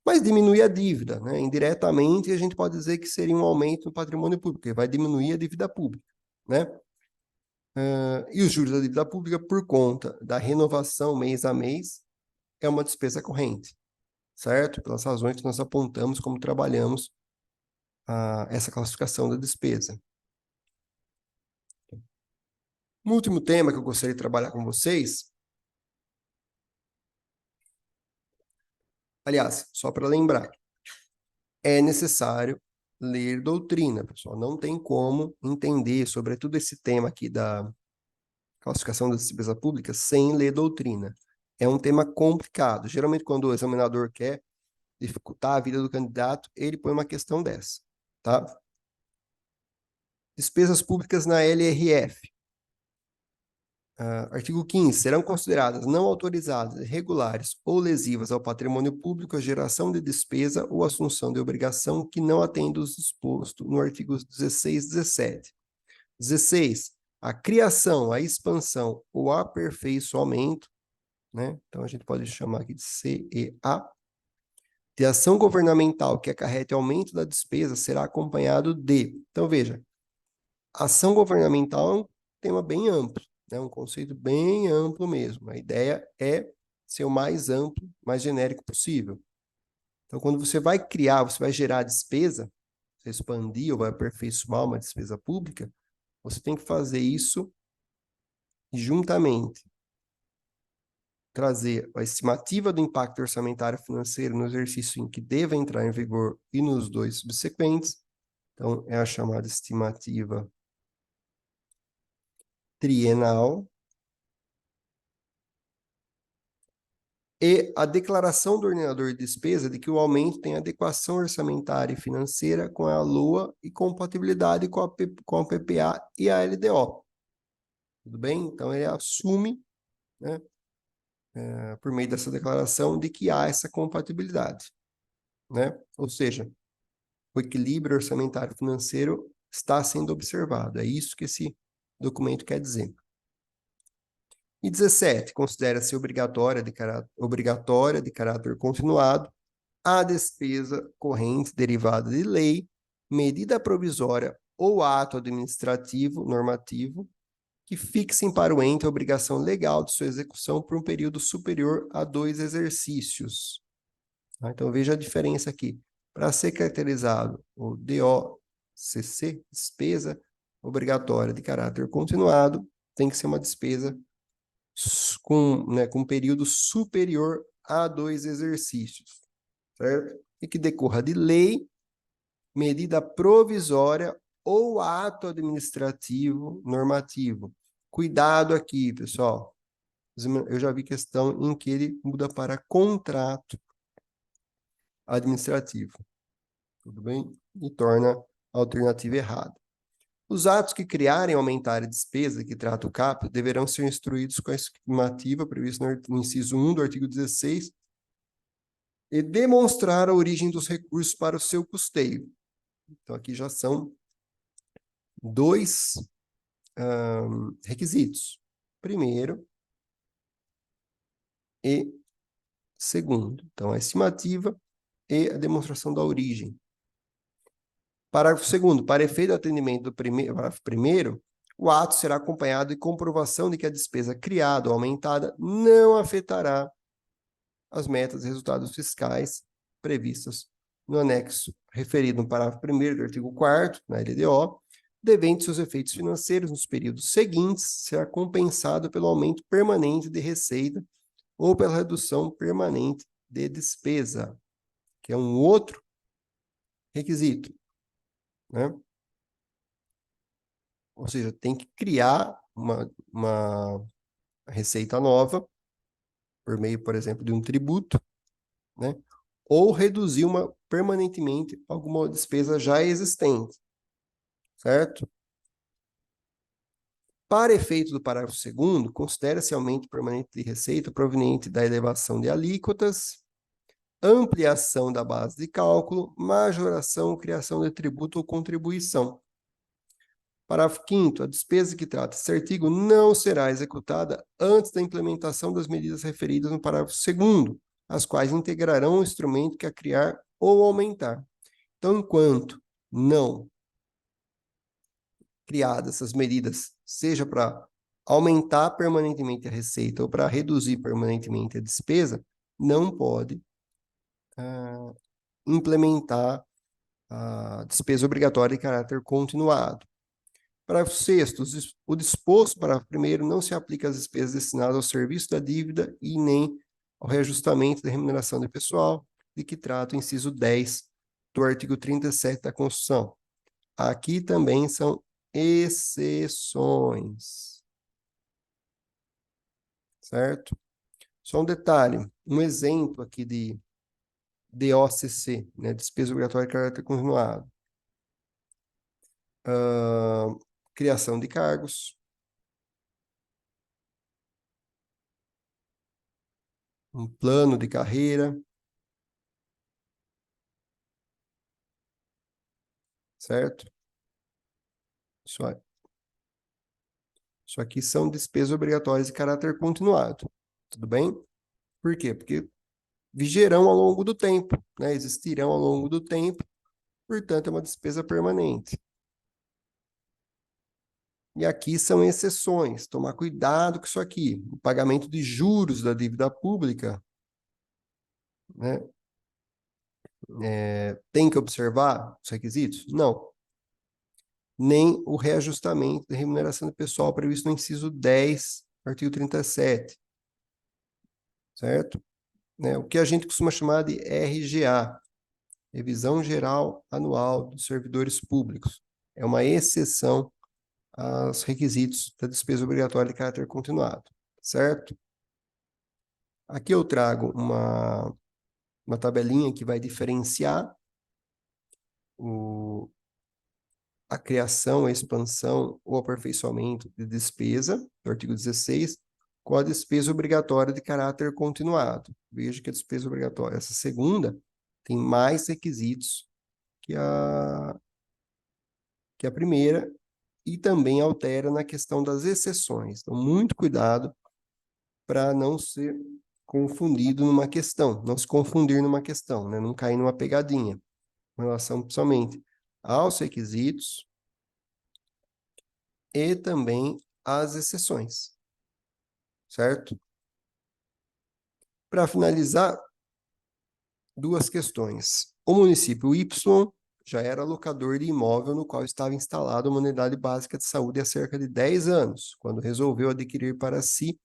Mas diminui a dívida, né? Indiretamente, a gente pode dizer que seria um aumento no patrimônio público, porque vai diminuir a dívida pública, né? E os juros da dívida pública, por conta da renovação mês a mês, é uma despesa corrente, certo? Pelas razões que nós apontamos como trabalhamos essa classificação da despesa. Um último tema que eu gostaria de trabalhar com vocês, aliás, só para lembrar, é necessário ler doutrina, pessoal. Não tem como entender, sobretudo esse tema aqui da classificação da despesa pública, sem ler doutrina. É um tema complicado. Geralmente, quando o examinador quer dificultar a vida do candidato, ele põe uma questão dessa, tá? Despesas públicas na LRF. Artigo 15. Serão consideradas não autorizadas, irregulares ou lesivas ao patrimônio público a geração de despesa ou assunção de obrigação que não atenda os dispostos no artigo 16 e 17. 16. A criação, a expansão ou aperfeiçoamento, né? Então, a gente pode chamar aqui de CEA, de ação governamental que acarrete aumento da despesa será acompanhado de... Então, veja, ação governamental é um tema bem amplo, né? Um conceito bem amplo mesmo. A ideia é ser o mais amplo, mais genérico possível. Então, quando você vai criar, você vai gerar despesa, você expandir ou vai aperfeiçoar uma despesa pública, você tem que fazer isso juntamente. Trazer a estimativa do impacto orçamentário financeiro no exercício em que deva entrar em vigor e nos dois subsequentes. Então, é a chamada estimativa trienal. E a declaração do ordenador de despesa de que o aumento tem adequação orçamentária e financeira com a LOA e compatibilidade com a PPA e a LDO. Tudo bem? Então, ele assume, né, por meio dessa declaração, de que há essa compatibilidade, né? Ou seja, o equilíbrio orçamentário financeiro está sendo observado. É isso que esse documento quer dizer. E 17, considera-se obrigatória de caráter continuado a despesa corrente derivada de lei, medida provisória ou ato administrativo normativo que fixem para o ente a obrigação legal de sua execução por um período superior a 2 exercícios. Então, veja a diferença aqui. Para ser caracterizado o DOCC, despesa obrigatória de caráter continuado, tem que ser uma despesa com período superior a 2 exercícios, certo? E que decorra de lei, medida provisória ou ato administrativo normativo. Cuidado aqui, pessoal. Eu já vi questão em que ele muda para contrato administrativo. Tudo bem? E torna a alternativa errada. Os atos que criarem ou aumentarem a despesa que trata o caput deverão ser instruídos com a estimativa prevista no inciso 1 do artigo 16 e demonstrar a origem dos recursos para o seu custeio. Então, aqui já são dois requisitos. Primeiro e segundo. Então, a estimativa e a demonstração da origem. Parágrafo 2º. Para efeito do atendimento do parágrafo 1º, o ato será acompanhado de comprovação de que a despesa criada ou aumentada não afetará as metas e resultados fiscais previstas no anexo referido no parágrafo 1º do artigo 4º, na LDO, devendo seus efeitos financeiros nos períodos seguintes ser compensado pelo aumento permanente de receita ou pela redução permanente de despesa, que é um outro requisito, né? Ou seja, tem que criar uma receita nova, por meio, por exemplo, de um tributo, né? Ou reduzir permanentemente alguma despesa já existente, certo? Para efeito do parágrafo 2º, considera-se aumento permanente de receita proveniente da elevação de alíquotas, ampliação da base de cálculo, majoração ou criação de tributo ou contribuição. Parágrafo 5º. A despesa que trata esse artigo não será executada antes da implementação das medidas referidas no parágrafo 2º, as quais integrarão o instrumento que a criar ou aumentar. Então, enquanto não criadas essas medidas, seja para aumentar permanentemente a receita ou para reduzir permanentemente a despesa, não pode implementar a despesa obrigatória de caráter continuado. Parágrafo 6º. O disposto para primeiro não se aplica às despesas destinadas ao serviço da dívida e nem ao reajustamento da remuneração do pessoal, de que trata o inciso 10 do artigo 37 da Constituição. Aqui também são exceções. Certo? Só um detalhe, um exemplo aqui de DOCC, né? Despesa obrigatória de caráter continuado. Criação de cargos. Um plano de carreira. Certo? Isso aqui são despesas obrigatórias de caráter continuado. Tudo bem? Por quê? Porque vigerão ao longo do tempo, né? Existirão ao longo do tempo, portanto, é uma despesa permanente. E aqui são exceções. Tomar cuidado com isso aqui. O pagamento de juros da dívida pública, né? Tem que observar os requisitos? Não. Nem o reajustamento da remuneração do pessoal previsto no inciso 10, artigo 37. Certo? Né? O que a gente costuma chamar de RGA, Revisão Geral Anual dos Servidores Públicos. É uma exceção aos requisitos da despesa obrigatória de caráter continuado. Certo? Aqui eu trago uma tabelinha que vai diferenciar a criação, a expansão ou aperfeiçoamento de despesa, do artigo 16, com a despesa obrigatória de caráter continuado. Veja que a despesa obrigatória, essa segunda, tem mais requisitos que a primeira e também altera na questão das exceções. Então, muito cuidado para não ser confundido numa questão, não se confundir numa questão, né? Não cair numa pegadinha, em relação somente aos requisitos e também às exceções, certo? Para finalizar, duas questões. O município Y já era locador de imóvel no qual estava instalada uma unidade básica de saúde há cerca de 10 anos, quando resolveu adquirir para si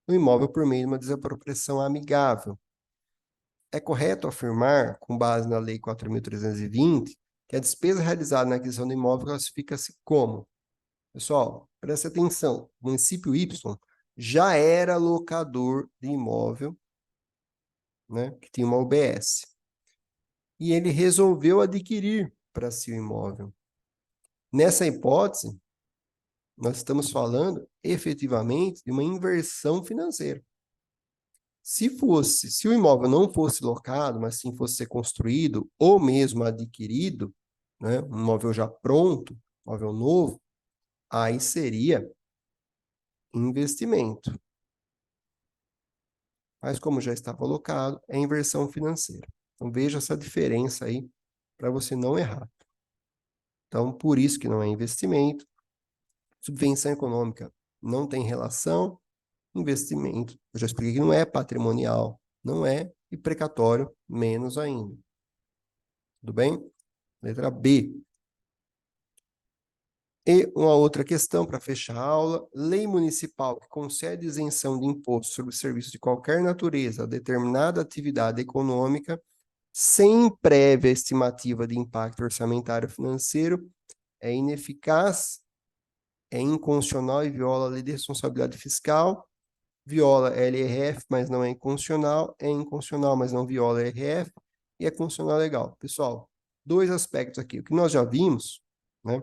o imóvel por meio de uma desapropriação amigável. É correto afirmar, com base na Lei 4.320, que a despesa realizada na aquisição do imóvel classifica-se como? Pessoal, preste atenção, o município Y já era locador de imóvel, né, que tinha uma UBS. E ele resolveu adquirir para si o imóvel. Nessa hipótese, nós estamos falando efetivamente de uma inversão financeira. Se o imóvel não fosse locado, mas sim fosse ser construído ou mesmo adquirido, né, um imóvel já pronto, imóvel novo, aí seria investimento. Mas como já estava locado, é inversão financeira. Então veja essa diferença aí para você não errar. Então, por isso que não é investimento. Subvenção econômica não tem relação. Investimento, eu já expliquei que não é patrimonial, não é, e precatório, menos ainda. Tudo bem? Letra B. E uma outra questão para fechar a aula: lei municipal que concede isenção de imposto sobre serviços de qualquer natureza a determinada atividade econômica, sem prévia estimativa de impacto orçamentário financeiro, é ineficaz, é inconstitucional e viola a lei de responsabilidade fiscal, viola a LRF, mas não é inconstitucional, mas não viola a LRF, e é constitucional legal. Pessoal, dois aspectos aqui. O que nós já vimos, né?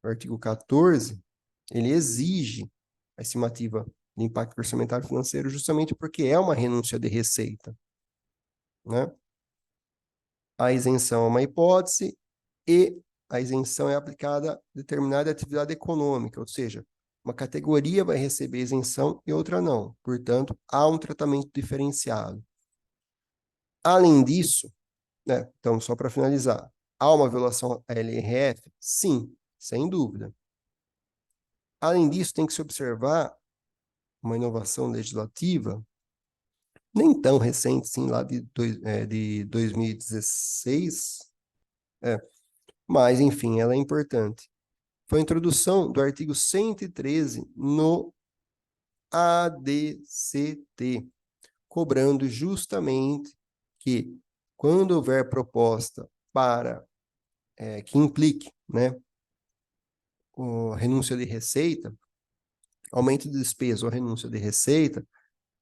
O artigo 14, ele exige a estimativa de impacto orçamentário financeiro justamente porque é uma renúncia de receita, né? A isenção é uma hipótese e a isenção é aplicada a determinada atividade econômica, ou seja, uma categoria vai receber isenção e outra não. Portanto, há um tratamento diferenciado. Além disso, né, então, só para finalizar, há uma violação à LRF? Sim, sem dúvida. Além disso, tem que se observar uma inovação legislativa, nem tão recente, sim, lá de 2016, mas, enfim, ela é importante. Foi a introdução do artigo 113 no ADCT, cobrando justamente que, quando houver proposta para que implique, né, renúncia de receita, aumento de despesa ou renúncia de receita,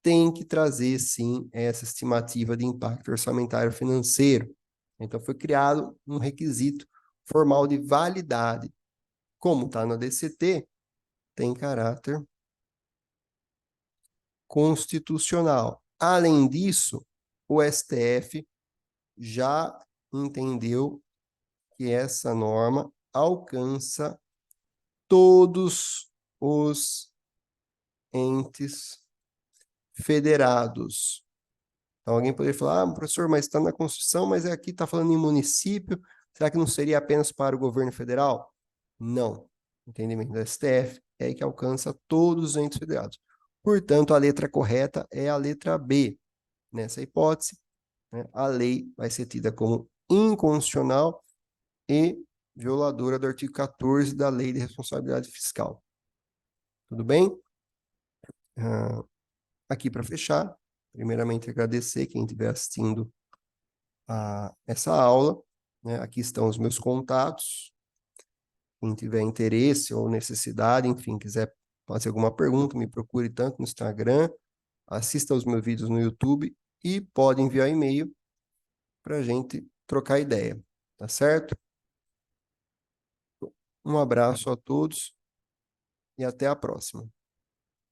tem que trazer, sim, essa estimativa de impacto orçamentário financeiro. Então, foi criado um requisito formal de validade. Como está no DCT, tem caráter constitucional. Além disso, o STF já entendeu que essa norma alcança todos os entes federados. Então, alguém poderia falar, professor, mas está na Constituição, mas aqui está falando em município, será que não seria apenas para o governo federal? Não. Entendimento do STF é que alcança todos os entes federados. Portanto, a letra correta é a letra B. Nessa hipótese, né, a lei vai ser tida como inconstitucional e violadora do artigo 14 da Lei de Responsabilidade Fiscal. Tudo bem? Aqui para fechar, primeiramente agradecer quem estiver assistindo a essa aula, né? Aqui estão os meus contatos. Quem tiver interesse ou necessidade, enfim, quiser fazer alguma pergunta, me procure tanto no Instagram, assista aos meus vídeos no YouTube e pode enviar e-mail para a gente trocar ideia, tá certo? Um abraço a todos e até a próxima.